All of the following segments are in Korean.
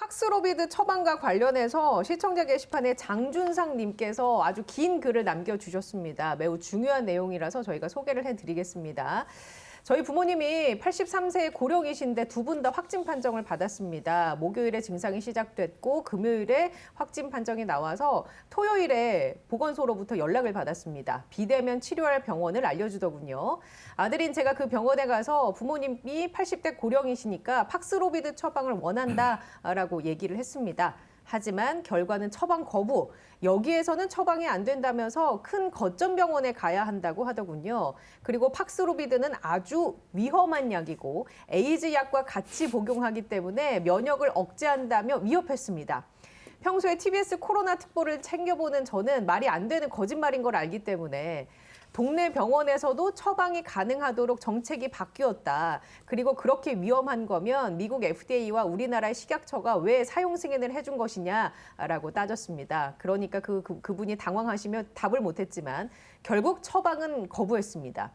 팍스로비드 처방과 관련해서 시청자 게시판에 장준상 님께서 아주 긴 글을 남겨주셨습니다. 매우 중요한 내용이라서 저희가 소개를 해드리겠습니다. 저희 부모님이 83세 고령이신데 두 분 다 확진 판정을 받았습니다. 목요일에 증상이 시작됐고 금요일에 확진 판정이 나와서 토요일에 보건소로부터 연락을 받았습니다. 비대면 치료할 병원을 알려주더군요. 아들인 제가 그 병원에 가서 부모님이 80대 고령이시니까 팍스로비드 처방을 원한다라고 얘기를 했습니다. 하지만 결과는 처방 거부, 여기에서는 처방이 안 된다면서 큰 거점 병원에 가야 한다고 하더군요. 그리고 팍스로비드는 아주 위험한 약이고 에이즈 약과 같이 복용하기 때문에 면역을 억제한다며 위협했습니다. 평소에 TBS 코로나 특보를 챙겨보는 저는 말이 안 되는 거짓말인 걸 알기 때문에 동네 병원에서도 처방이 가능하도록 정책이 바뀌었다. 그리고 그렇게 위험한 거면 미국 FDA와 우리나라의 식약처가 왜 사용 승인을 해준 것이냐라고 따졌습니다. 그러니까 그분이 당황하시며 답을 못했지만 결국 처방은 거부했습니다.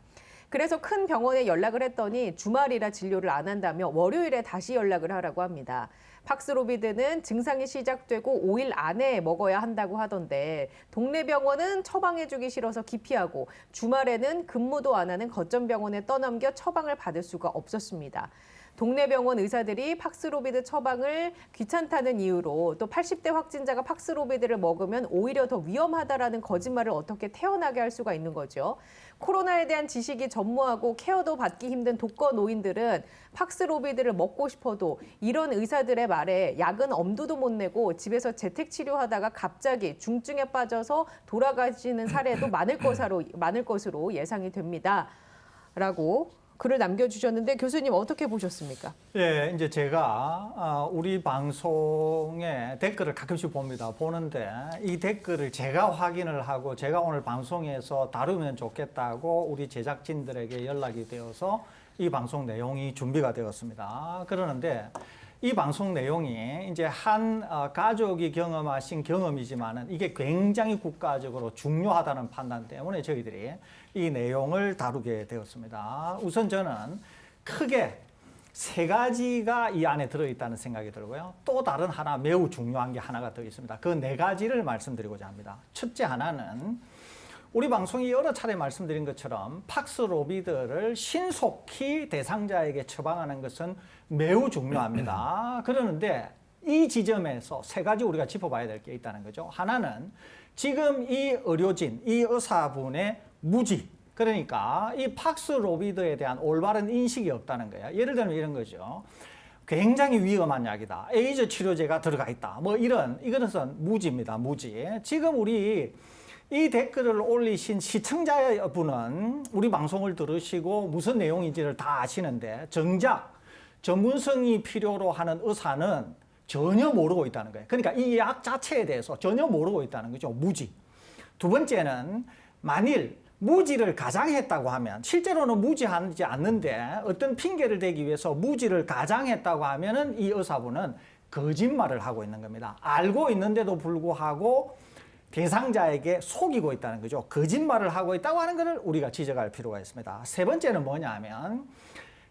그래서 큰 병원에 연락을 했더니 주말이라 진료를 안 한다며 월요일에 다시 연락을 하라고 합니다. 팍스로비드는 증상이 시작되고 5일 안에 먹어야 한다고 하던데 동네 병원은 처방해주기 싫어서 기피하고 주말에는 근무도 안 하는 거점 병원에 떠넘겨 처방을 받을 수가 없었습니다. 동네 병원 의사들이 팍스로비드 처방을 귀찮다는 이유로 또 80대 확진자가 팍스로비드를 먹으면 오히려 더 위험하다라는 거짓말을 어떻게 태어나게 할 수가 있는 거죠. 코로나에 대한 지식이 전무하고 케어도 받기 힘든 독거노인들은 팍스로비드를 먹고 싶어도 이런 의사들의 말에 약은 엄두도 못 내고 집에서 재택치료하다가 갑자기 중증에 빠져서 돌아가시는 사례도 많을 것으로 예상이 됩니다. 라고 글을 남겨주셨는데 교수님 어떻게 보셨습니까? 예, 이제 제가 우리 방송에 댓글을 가끔씩 봅니다. 보는데 이 댓글을 제가 확인을 하고 제가 오늘 방송에서 다루면 좋겠다고 우리 제작진들에게 연락이 되어서 이 방송 내용이 준비가 되었습니다. 그러는데 이 방송 내용이 이제 한 가족이 경험하신 경험이지만은 이게 굉장히 국가적으로 중요하다는 판단 때문에 저희들이 이 내용을 다루게 되었습니다. 우선 저는 크게 세 가지가 이 안에 들어있다는 생각이 들고요. 또 다른 하나 매우 중요한 게 하나가 더 있습니다. 그 네 가지를 말씀드리고자 합니다. 첫째 하나는 우리 방송이 여러 차례 말씀드린 것처럼 팍스로비드를 신속히 대상자에게 처방하는 것은 매우 중요합니다. 그러는데 이 지점에서 세 가지 우리가 짚어봐야 될 게 있다는 거죠. 하나는 지금 이 의료진, 이 의사분의 무지, 그러니까 이 팍스로비드에 대한 올바른 인식이 없다는 거예요. 예를 들면 이런 거죠. 굉장히 위험한 약이다. 에이즈 치료제가 들어가 있다. 뭐 이것은 무지입니다. 무지. 지금 우리 이 댓글을 올리신 시청자분은 우리 방송을 들으시고 무슨 내용인지를 다 아시는데 정작 전문성이 필요로 하는 의사는 전혀 모르고 있다는 거예요. 그러니까 이 약 자체에 대해서 전혀 모르고 있다는 거죠. 무지. 두 번째는 만일 무지를 가장했다고 하면 실제로는 무지하지 않는데 어떤 핑계를 대기 위해서 무지를 가장했다고 하면은 이 의사분은 거짓말을 하고 있는 겁니다. 알고 있는데도 불구하고 대상자에게 속이고 있다는 거죠. 거짓말을 하고 있다고 하는 것을 우리가 지적할 필요가 있습니다. 세 번째는 뭐냐 하면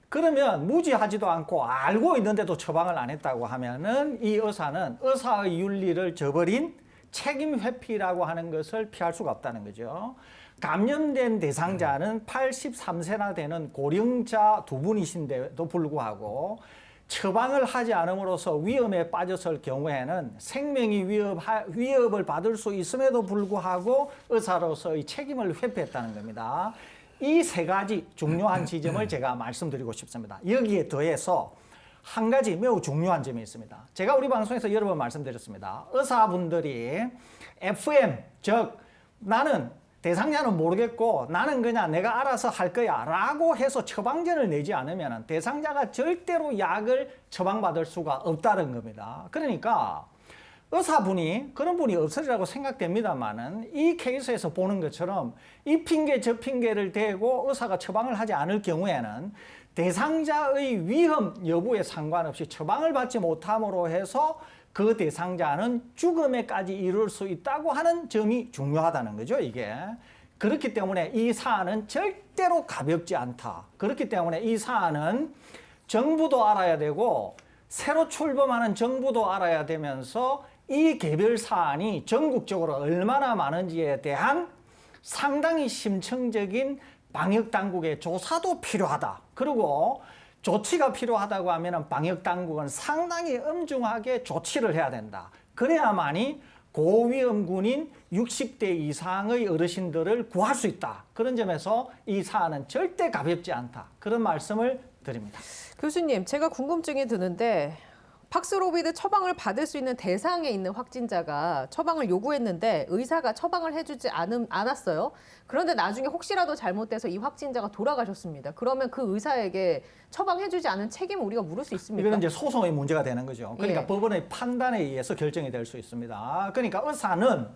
그러면 무지하지도 않고 알고 있는데도 처방을 안 했다고 하면은 이 의사는 의사의 윤리를 저버린 책임 회피라고 하는 것을 피할 수가 없다는 거죠. 감염된 대상자는 83세나 되는 고령자 두 분이신데도 불구하고 처방을 하지 않음으로써 위험에 빠졌을 경우에는 생명이 위협을 받을 수 있음에도 불구하고 의사로서의 책임을 회피했다는 겁니다. 이 세 가지 중요한 지점을 제가 말씀드리고 싶습니다. 여기에 더해서 한 가지 매우 중요한 점이 있습니다. 제가 우리 방송에서 여러 번 말씀드렸습니다. 의사분들이 FM, 즉 나는 대상자는 모르겠고 나는 그냥 내가 알아서 할 거야 라고 해서 처방전을 내지 않으면 대상자가 절대로 약을 처방받을 수가 없다는 겁니다. 그러니까 의사분이 그런 분이 없으리라고 생각됩니다만은 이 케이스에서 보는 것처럼 이 핑계 저 핑계를 대고 의사가 처방을 하지 않을 경우에는 대상자의 위험 여부에 상관없이 처방을 받지 못함으로 해서 그 대상자는 죽음에까지 이룰 수 있다고 하는 점이 중요하다는 거죠, 이게. 그렇기 때문에 이 사안은 절대로 가볍지 않다. 그렇기 때문에 이 사안은 정부도 알아야 되고 새로 출범하는 정부도 알아야 되면서 이 개별 사안이 전국적으로 얼마나 많은지에 대한 상당히 심층적인 방역 당국의 조사도 필요하다. 그리고 조치가 필요하다고 하면 방역 당국은 상당히 엄중하게 조치를 해야 된다. 그래야만이 고위험군인 60대 이상의 어르신들을 구할 수 있다. 그런 점에서 이 사안은 절대 가볍지 않다. 그런 말씀을 드립니다. 교수님, 제가 궁금증이 드는데 팍스로비드 처방을 받을 수 있는 대상에 있는 확진자가 처방을 요구했는데 의사가 처방을 해주지 않았어요. 그런데 나중에 혹시라도 잘못돼서 이 확진자가 돌아가셨습니다. 그러면 그 의사에게 처방해주지 않은 책임을 우리가 물을 수 있습니까? 이거는 이제 소송의 문제가 되는 거죠. 그러니까 예. 법원의 판단에 의해서 결정이 될 수 있습니다. 그러니까 의사는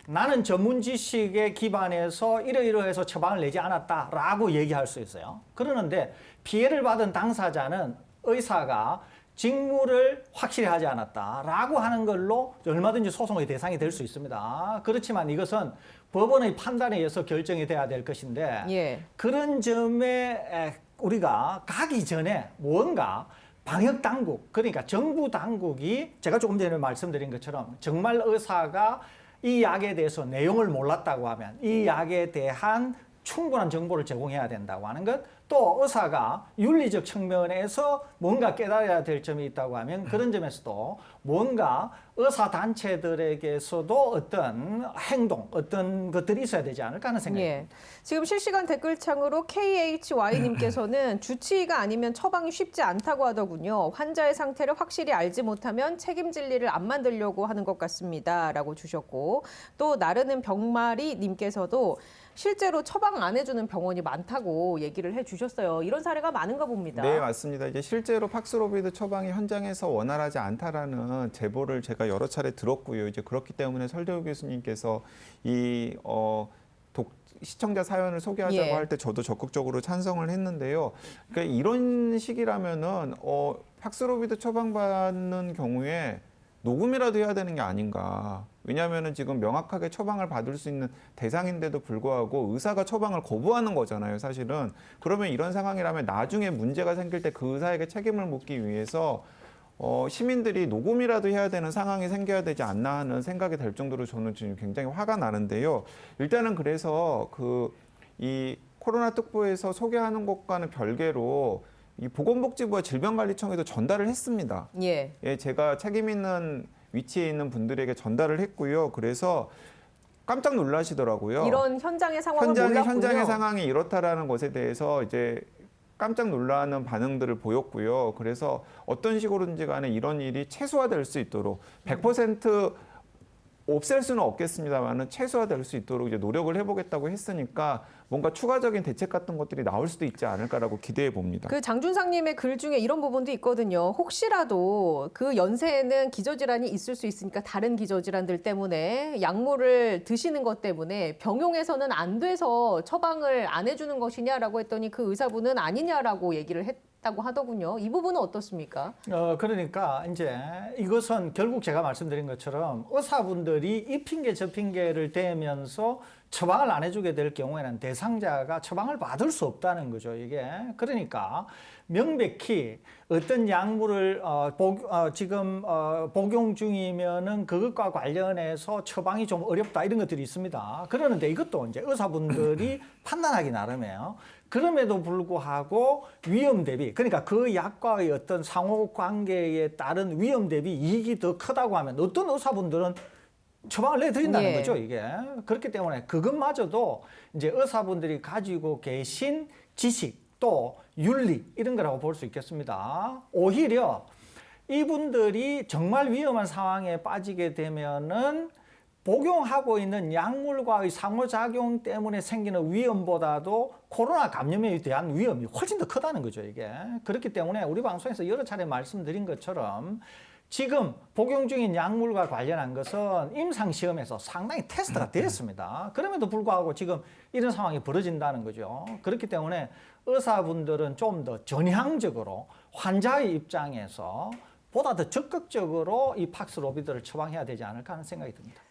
나는 전문 지식에 기반해서 이러이러해서 처방을 내지 않았다라고 얘기할 수 있어요. 그러는데 피해를 받은 당사자는 의사가 직무를 확실히 하지 않았다라고 하는 걸로 얼마든지 소송의 대상이 될 수 있습니다. 그렇지만 이것은 법원의 판단에 의해서 결정이 돼야 될 것인데 예. 그런 점에 우리가 가기 전에 뭔가 방역 당국, 그러니까 정부 당국이 제가 조금 전에 말씀드린 것처럼 정말 의사가 이 약에 대해서 내용을 몰랐다고 하면 이 약에 대한 충분한 정보를 제공해야 된다고 하는 것, 또 의사가 윤리적 측면에서 뭔가 깨달아야 될 점이 있다고 하면 그런 점에서도 뭔가 의사단체들에게서도 어떤 행동, 어떤 것들이 있어야 되지 않을까 하는 생각이 듭니다. 지금 실시간 댓글창으로 KHY님께서는 주치의가 아니면 처방이 쉽지 않다고 하더군요. 환자의 상태를 확실히 알지 못하면 책임질 일을 안 만들려고 하는 것 같습니다. 라고 주셨고, 또 나르는 병마리님께서도 실제로 처방 안 해주는 병원이 많다고 얘기를 해주셨어요. 이런 사례가 많은가 봅니다. 네, 맞습니다. 이제 실제로 팍스로비드 처방이 현장에서 원활하지 않다라는 제보를 제가 여러 차례 들었고요. 이제 그렇기 때문에 설대우 교수님께서 이 시청자 사연을 소개하자고 예. 할 때 저도 적극적으로 찬성을 했는데요. 그러니까 이런 식이라면은 팍스로비드 처방받는 경우에 녹음이라도 해야 되는 게 아닌가. 왜냐하면은 지금 명확하게 처방을 받을 수 있는 대상인데도 불구하고 의사가 처방을 거부하는 거잖아요, 사실은. 그러면 이런 상황이라면 나중에 문제가 생길 때 그 의사에게 책임을 묻기 위해서 시민들이 녹음이라도 해야 되는 상황이 생겨야 되지 않나 하는 생각이 들 정도로 저는 지금 굉장히 화가 나는데요. 일단은 그래서 이 코로나 특보에서 소개하는 것과는 별개로 이 보건복지부와 질병관리청에도 전달을 했습니다. 예. 예, 제가 책임 있는 위치에 있는 분들에게 전달을 했고요. 그래서 깜짝 놀라시더라고요. 이런 현장의 상황을 몰랐군요. 현장의 상황이 이렇다라는 것에 대해서 이제 깜짝 놀라는 반응들을 보였고요. 그래서 어떤 식으로든지 간에 이런 일이 최소화될 수 있도록 100% 없앨 수는 없겠습니다만은 최소화될 수 있도록 이제 노력을 해보겠다고 했으니까 뭔가 추가적인 대책 같은 것들이 나올 수도 있지 않을까라고 기대해 봅니다. 그 장준상님의 글 중에 이런 부분도 있거든요. 혹시라도 그 연세에는 기저질환이 있을 수 있으니까 다른 기저질환들 때문에 약물을 드시는 것 때문에 병용해서는 안 돼서 처방을 안 해주는 것이냐라고 했더니 그 의사분은 아니냐라고 얘기를 했다고 하더군요. 이 부분은 어떻습니까? 그러니까 이제 이것은 결국 제가 말씀드린 것처럼 의사분들이 이 핑계 저 핑계를 대면서 처방을 안 해주게 될 경우에는 대상자가 처방을 받을 수 없다는 거죠, 이게. 그러니까 명백히 어떤 약물을 지금 복용 중이면은 그것과 관련해서 처방이 좀 어렵다 이런 것들이 있습니다. 그러는데 이것도 이제 의사분들이 판단하기 나름이에요. 그럼에도 불구하고 위험 대비, 그러니까 그 약과의 어떤 상호 관계에 따른 위험 대비 이익이 더 크다고 하면 어떤 의사분들은 처방을 내드린다는 거죠, 이게. 그렇기 때문에 그것마저도 이제 의사분들이 가지고 계신 지식 또 윤리 이런 거라고 볼 수 있겠습니다. 오히려 이분들이 정말 위험한 상황에 빠지게 되면은 복용하고 있는 약물과의 상호작용 때문에 생기는 위험보다도 코로나 감염에 대한 위험이 훨씬 더 크다는 거죠, 이게. 그렇기 때문에 우리 방송에서 여러 차례 말씀드린 것처럼 지금 복용 중인 약물과 관련한 것은 임상시험에서 상당히 테스트가 되었습니다. 그럼에도 불구하고 지금 이런 상황이 벌어진다는 거죠. 그렇기 때문에 의사분들은 좀 더 전향적으로 환자의 입장에서 보다 더 적극적으로 이 팍스로비드를 처방해야 되지 않을까 하는 생각이 듭니다.